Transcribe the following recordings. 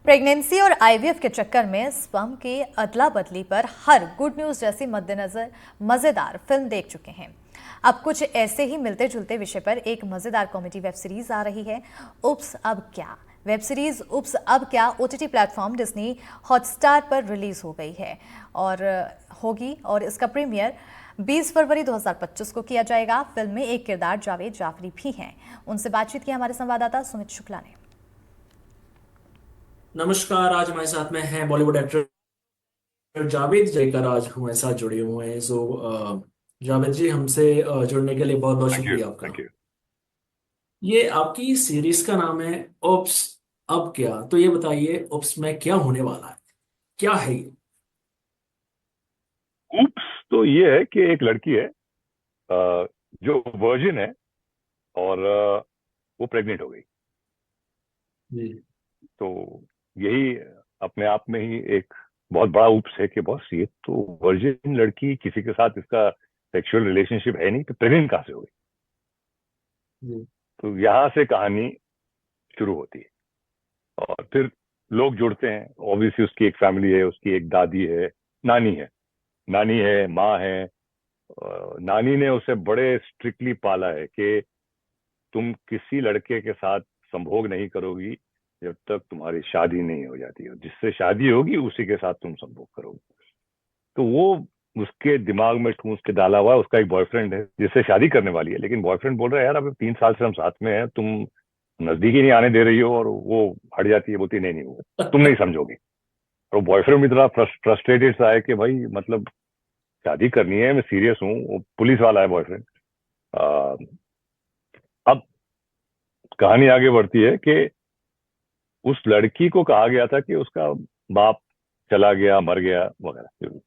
Pregnancy और IVF के चक्कर में स्पर्म की अदला बदली पर हर गुड न्यूज जैसी मद्देनजर मजेदार फिल्म देख चुके हैं। अब कुछ ऐसे ही मिलते जुलते विषय पर एक मजेदार कॉमेडी वेब सीरीज आ रही है, उप्स अब क्या। वेब सीरीज उप्स अब क्या ओटीटी प्लेटफॉर्म डिज्नी हॉटस्टार पर रिलीज हो गई है और इसका प्रीमियर 20 फरवरी 2025 को किया जाएगा। फिल्म में एक किरदार जावेद जाफरी भी हैं। उनसे बातचीत की हमारे संवाददाता सुमित शुक्ला ने। नमस्कार। आज हमारे साथ में हैं बॉलीवुड एक्टर जावेद जयकर। आज हमारे साथ जुड़े हुए हैं। जावेद जी, हमसे जुड़ने के लिए बहुत बहुत थैंक यू। शुक्रिया आपका। Thank you. ये आपकी सीरीज का नाम है ओप्स अब क्या। तो ये बताइए, ओप्स में क्या होने वाला है, क्या है ये? ऊप्स तो ये है कि एक लड़की है जो वर्जिन है और वो प्रेग्नेंट हो गई। जी। तो यही अपने आप में ही एक बहुत बड़ा ऊप्स है कि बॉस, ये तो वर्जिन लड़की, किसी के साथ इसका सेक्सुअल रिलेशनशिप है नहीं, तो प्रेग्नेंट कहाँ से हो गई। जी। तो यहाँ से कहानी शुरू होती है और फिर लोग जुड़ते हैं। ऑब्वियसली उसकी एक फैमिली है, उसकी एक दादी है, नानी है, माँ है। नानी ने उसे बड़े स्ट्रिक्टली पाला है कि तुम किसी लड़के के साथ संभोग नहीं करोगी जब तक तुम्हारी शादी नहीं हो जाती है। जिससे शादी होगी उसी के साथ तुम संभोग करोगे। तो वो उसके दिमाग में ठूंस के डाला हुआ है। उसका एक बॉयफ्रेंड है जिससे शादी करने वाली है, लेकिन बॉयफ्रेंड बोल रहा है यार अभी 3 साल से हम साथ में हैं, तुम नजदीक ही नहीं आने दे रही हो। और वो हट जाती है, बोलती नहीं नहीं, वो तुम नहीं समझोगी। और बॉयफ्रेंड भी इतना फ्रस्ट्रेटेड सा है कि भाई मतलब शादी करनी है, मैं सीरियस हूँ। वो पुलिस वाला है बॉयफ्रेंड। अब कहानी आगे बढ़ती है कि उस लड़की को कहा गया था कि उसका बाप चला गया, मर गया वगैरह।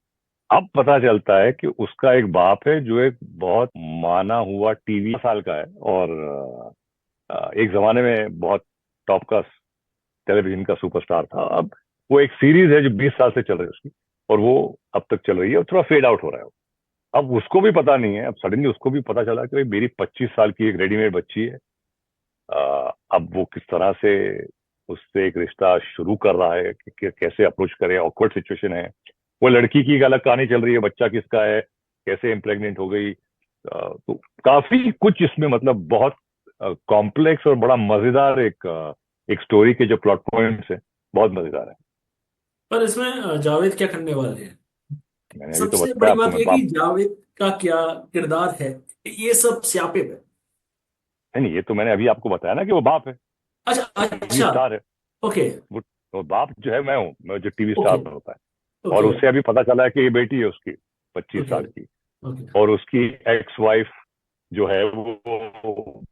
अब पता चलता है कि उसका एक बाप है जो एक बहुत माना हुआ टीवी साल का है और एक जमाने में बहुत टॉप का टेलीविजन का सुपरस्टार था। अब वो एक सीरीज है जो 20 साल से चल रही है उसकी, और वो अब तक चल रही है और थोड़ा फेड आउट हो रहा है। अब उसको भी पता नहीं है, अब सडनली उसको भी पता चला कि भाई मेरी 25 साल की एक रेडीमेड बच्ची है। अब वो किस तरह से उससे एक रिश्ता शुरू कर रहा है कि कैसे अप्रोच करे। ऑकवर्ड सिचुएशन है। वो लड़की की एक अलग कहानी चल रही है, बच्चा किसका है, कैसे इम्प्रेग्नेंट हो गई। तो काफी कुछ इसमें मतलब बहुत कॉम्प्लेक्स और बड़ा मजेदार एक स्टोरी के जो प्लॉट पॉइंट्स है, बहुत मजेदार है। पर इसमें जावेद क्या करने वाले हैं? मैंने अभी तो सबसे बताया बड़ी आपको, बात मैं यह कि बाप। जावेद का क्या किरदार है, ये सब स्यापे पे। नहीं, ये तो मैंने अभी आपको बताया ना कि वो बाप है, अच्छा वो टीवी अच्छा। स्टार है। ओके। वो बाप जो है मैं हूँ, मैं जो टीवी ओके। स्टार होता है। और ओके। उससे अभी पता चला है कि ये बेटी है उसकी, पच्चीस ओके। साल की। ओके। और उसकी एक्स वाइफ जो है वो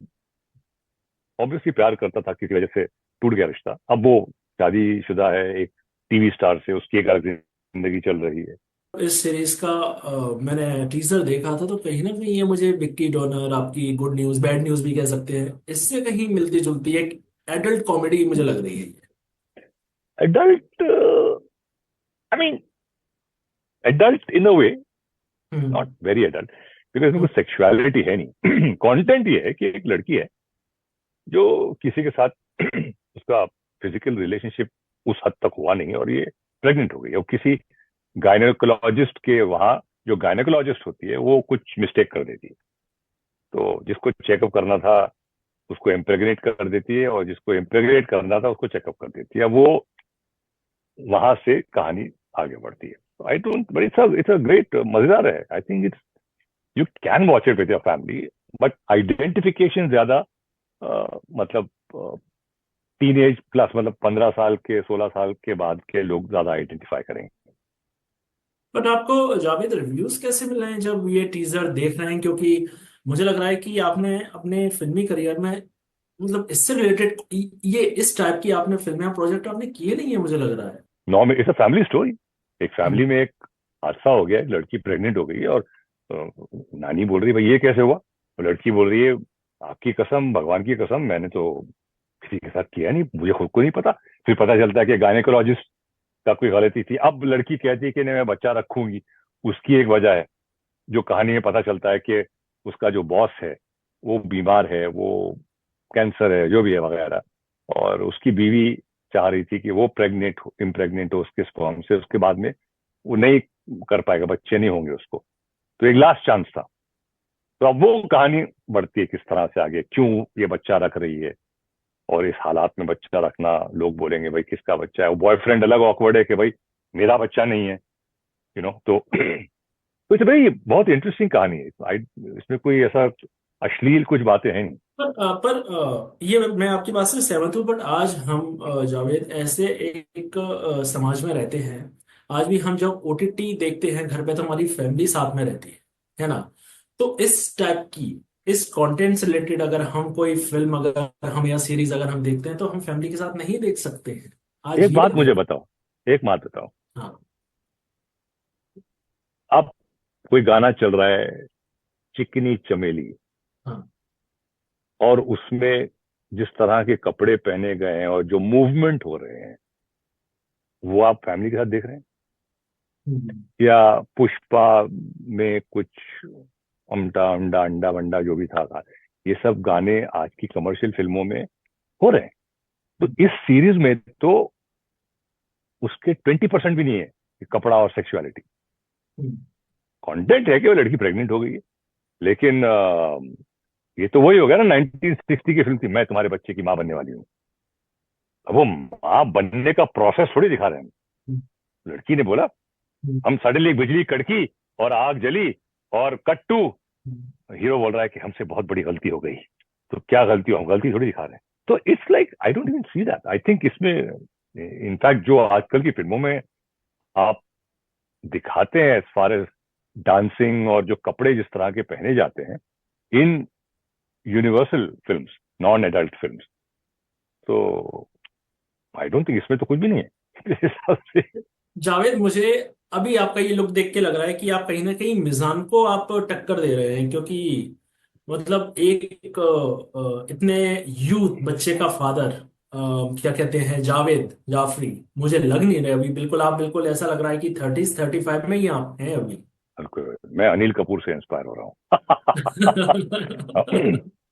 ऑब्वियसली प्यार करता था, किसी वजह से टूट गया रिश्ता। अब वो शादीशुदा है एक टीवी स्टार से, उसकी एक अलग जिंदगी चल रही है। इस सीरीज का मैंने टीजर देखा था, तो कहीं ना कहीं ये मुझे विक्की डोनर, आपकी गुड न्यूज बैड न्यूज भी कह सकते हैं, इससे कहीं मिलती जुलती एक एडल्ट कॉमेडी मुझे लग रही है ये। Adult, I mean adult in a way, not hmm. Very adult, because इसमें कुछ सेक्सुअलिटी है नहीं। कंटेंट ये है कि एक लड़की है जो किसी के साथ उसका फिजिकल रिलेशनशिप उस हद तक हुआ नहीं और ये प्रेग्नेंट हो गई। और किसी गायनेकोलॉजिस्ट के वहां, जो गायनेकोलॉजिस्ट होती है वो कुछ मिस्टेक कर देती है। तो जिसको चेकअप करना था उसको इम्प्रेग्नेट कर देती है, और जिसको इम्प्रेग्नेट करना था उसको चेकअप कर देती है। वो वहां से कहानी आगे बढ़ती है। I don't, but it's a great, मजेदार है। I think it's, you can watch it with your family, but identification ज्यादा मतलब टीन एज प्लस, मतलब 15 साल के 16 साल के बाद के लोग ज्यादा आइडेंटिफाई करेंगे। बट आपको जावेद रिव्यूज कैसे मिल रहे हैं जब ये टीजर देख रहे हैं? क्योंकि मुझे लग रहा है कि आपने अपने फिल्मी करियर में, मतलब इससे रिलेटेड ये इस टाइप की आपने फिल्में प्रोजेक्ट आपने किए नहीं है, मुझे लग रहा है। Norm it's a family story. एक फैमिली हम्म। में एक हादसा हो गया, एक लड़की प्रेग्नेंट हो गई है, और नानी बोल रही है भाई ये कैसे हुआ। तो लड़की बोल रही है आपकी कसम, भगवान की कसम, मैंने तो किसी के साथ किया नहीं, मुझे खुद को नहीं पता। फिर पता चलता है कि गायनेकोलॉजिस्ट का कोई गलती थी। अब लड़की कहती है कि नहीं मैं बच्चा रखूंगी। उसकी एक वजह है, जो कहानी में पता चलता है कि उसका जो बॉस है वो बीमार है, वो कैंसर है जो भी है वगैरह। और उसकी बीवी चाह रही थी कि वो इम्प्रेग्नेंट हो उसके स्पर्म से, उसके बाद में वो नहीं कर पाएगा, बच्चे नहीं होंगे उसको, तो एक लास्ट चांस था। तो अब वो कहानी बढ़ती है किस तरह से आगे, क्यों ये बच्चा रख रही है, और इस हालात में बच्चा रखना, लोग बोलेंगे भाई किसका बच्चा है, वो बॉयफ्रेंड अलग ऑकवर्ड है कि भाई मेरा बच्चा नहीं है, तो तो इट्स भाई बहुत इंटरेस्टिंग कहानी है। इसमें कोई ऐसा अश्लील कुछ बातें हैं नहीं। ये मैं आपकी बात से सहमत हूँ, बट आज हम जावेद ऐसे एक समाज में रहते हैं। आज भी हम जब ओटीटी देखते हैं घर पे तो हमारी फैमिली साथ में रहती है ना। तो इस टाइप की इस कंटेंट से रिलेटेड अगर हम कोई फिल्म अगर हम या सीरीज अगर हम देखते हैं तो हम फैमिली के साथ नहीं देख सकते हैं। आज एक ये बात मुझे है। बताओ, एक बात बताओ, हाँ। अब कोई गाना चल रहा है, चिकनी चमेली, हाँ। और उसमें जिस तरह के कपड़े पहने गए हैं और जो मूवमेंट हो रहे हैं, वो आप फैमिली के साथ देख रहे हैं? हम्म। या पुष्पा में कुछ अमटा अंडा अंडा वंडा जो भी था, ये सब गाने आज की कमर्शियल फिल्मों में हो रहे हैं। तो इस सीरीज में तो उसके 20% भी नहीं है कि कपड़ा और सेक्सुअलिटी। हम्म। कंटेंट है कि वो लड़की प्रेग्नेंट हो गई है, लेकिन ये तो वही हो गया ना, 1960 की फिल्म थी, मैं तुम्हारे बच्चे की माँ बनने वाली हूँ। अब वो माँ बनने का प्रोसेस थोड़ी दिखा रहे हैं। हम्म। लड़की ने बोला हम सडनली बिजली कड़की और आग जली और कट टू, हीरो बोल रहा है कि हमसे बहुत बड़ी गलती हो गई। तो क्या गलती हो, हम गलती थोड़ी दिखा रहे हैं। तो it's like I don't even see that. I think इसमें इनफैक्ट जो आजकल की फिल्मों में आप दिखाते हैं एज फार एज डांसिंग और जो कपड़े जिस तरह के पहने जाते हैं in universal films, non adult films, तो आई डोंट थिंक इसमें तो कुछ भी नहीं है मेरे हिसाब से। जावेद, मुझे अभी आपका ये लुक देख के लग रहा है कि आप कहीं ना कहीं मिजान को आप टक्कर दे रहे हैं, क्योंकि मतलब एक इतने यूथ बच्चे का फादर क्या कहते हैं जावेद जाफरी मुझे लग नहीं रहे अभी बिल्कुल। आप बिल्कुल ऐसा लग रहा है कि 30-35 में ही आप हैं अभी। मैं अनिल कपूर से इंस्पायर हो रहा हूँ।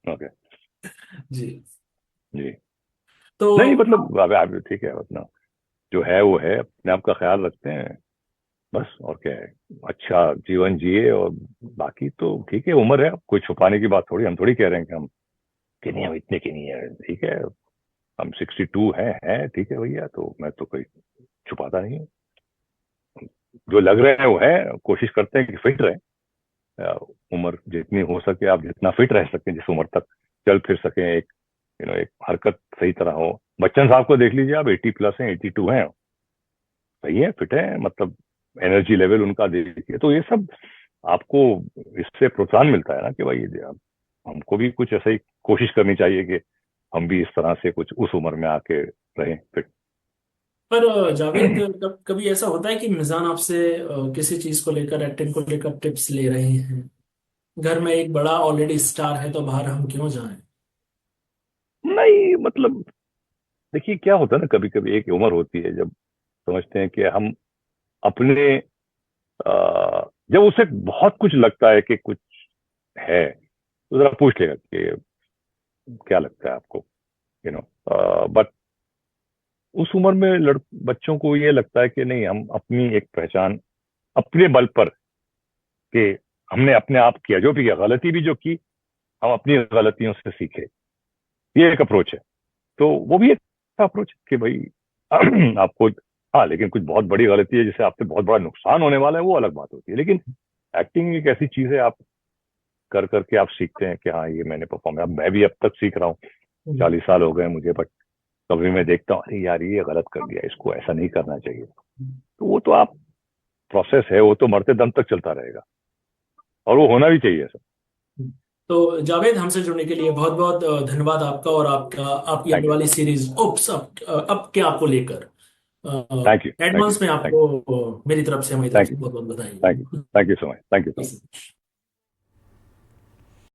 ओके। जी। जी। तो नहीं मतलब अब ठीक है, अपना जो है वो है, अपने आप का ख्याल रखते हैं बस, और क्या है, अच्छा जीवन जिए, और बाकी तो ठीक है, उम्र है, कोई छुपाने की बात थोड़ी, हम थोड़ी कह रहे हैं कि हम कि नहीं हम इतने की नहीं है, ठीक है, हम 62 हैं, ठीक है भैया, तो मैं तो कोई छुपाता नहीं हूँ, जो लग रहे हैं वो है, कोशिश करते हैं कि फिट रहे, उम्र जितनी हो सके आप जितना फिट रह सकें, जिस उम्र तक चल फिर सकें, एक एक हरकत सही तरह हो। बच्चन साहब को देख लीजिए, आप 80+ हैं, 82 हैं, सही है, फिट है, मतलब एनर्जी लेवल उनका देखिए, तो ये सब आपको इससे प्रोत्साहन मिलता है ना कि भाई हमको भी कुछ ऐसा ही कोशिश करनी चाहिए कि हम भी इस तरह से कुछ उस उम्र में आके रहें फिट। पर जावेद, कभी ऐसा होता है कि मिजान आपसे किसी चीज को लेकर एक्टिंग को लेकर टिप्स ले रहे हैं? घर में एक बड़ा ऑलरेडी स्टार है तो बाहर हम क्यों जाएं? नहीं मतलब देखिए क्या होता है ना, कभी कभी एक उम्र होती है जब समझते हैं कि हम अपने जब उसे बहुत कुछ लगता है कि कुछ है, तो जरा पूछ लेगा कि क्या लगता है आपको, बट उस उम्र में बच्चों को ये लगता है कि नहीं, हम अपनी एक पहचान अपने बल पर, कि हमने अपने आप किया जो भी किया, गलती भी जो की, हम अपनी गलतियों से सीखे, ये एक अप्रोच है। तो वो भी एक अप्रोच है कि भाई आपको, हाँ लेकिन कुछ बहुत बड़ी गलती है जिससे आपसे बहुत बड़ा नुकसान होने वाला है, वो अलग बात होती है। लेकिन एक्टिंग एक ऐसी चीज है, आप कर करके आप सीखते हैं कि हाँ ये मैंने परफॉर्म, अब मैं भी अब तक सीख रहा हूँ, 40 साल हो गए मुझे, बट कभी मैं देखता हूँ अरे यार ये गलत कर दिया, इसको ऐसा नहीं करना चाहिए। तो वो तो आप प्रोसेस है, वो तो मरते दम तक चलता रहेगा, और वो होना भी चाहिए सर। तो जावेद, हमसे जुड़ने के लिए बहुत बहुत धन्यवाद आपका, और आपका आपकी आने थैंक यू, वाली सीरीज उप्स अब क्या आपको लेकर thank you, thank you, advance में थैंक यू, आपको मेरी तरफ से हमारी तरफ थैंक से यू, बहुत बहुत थैंक यू, बधाई। Thank you so much, thank you so much.